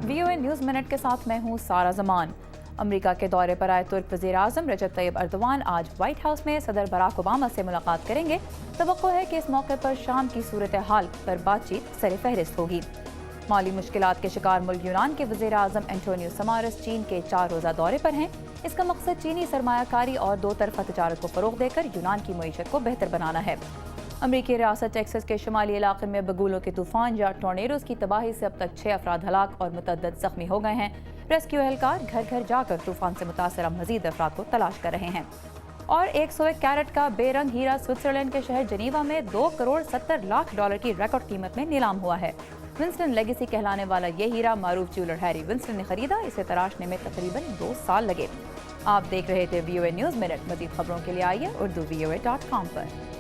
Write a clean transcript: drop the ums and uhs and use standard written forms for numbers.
VOA news minute के साथ मैं हूँ सारा जमान। अमेरिका के दौरे पर आए तुर्क वज़ीर-ए-आज़म रजब तैयब अर्दवान आज व्हाइट हाउस में सदर बराक ओबामा से मुलाकात करेंगे। तवक्को है कि इस मौके पर शाम की सूरत हाल पर बातचीत सर फहरिस्त होगी। माली मुश्किलात के शिकार मुल्क यूनान के वज़ीर-ए-आज़म एंटोनियो समारस चीन के 4 रोज़ा दौरे पर हैं। इसका मकसद चीनी सरमायाकारी और दो तरफा तजारत को फ़रोग़ देकर यूनान की मईशत को बेहतर बनाना है। अमरीकी रियासत टेक्सास के शुमाली इलाके में बगुलों के तूफान या टॉर्नेडोज़ की तबाही से अब तक 6 अफराद हलाक और मुतअद्दिद ज़ख्मी हो गए हैं। रेस्क्यू एहलकार घर घर जाकर तूफान से मुतासरा मजीद अफराद को तलाश कर रहे हैं। और 101 कैरेट का बेरंग हीरा स्विट्जरलैंड के शहर जनीवा में 2 करोड़ 70 लाख डॉलर की रिकॉर्ड कीमत में नीलाम हुआ है। विंस्टन लेगेसी कहलाने वाला ये हीरा मारूफ ज्वेलर हैरी विंस्टन ने खरीदा। इसे तराशने में तकरीबन 2 साल लगे। आप देख रहे थे VOA न्यूज़ मिनट। मज़ीद खबरों के लिए आइए urdu VOA.com पर।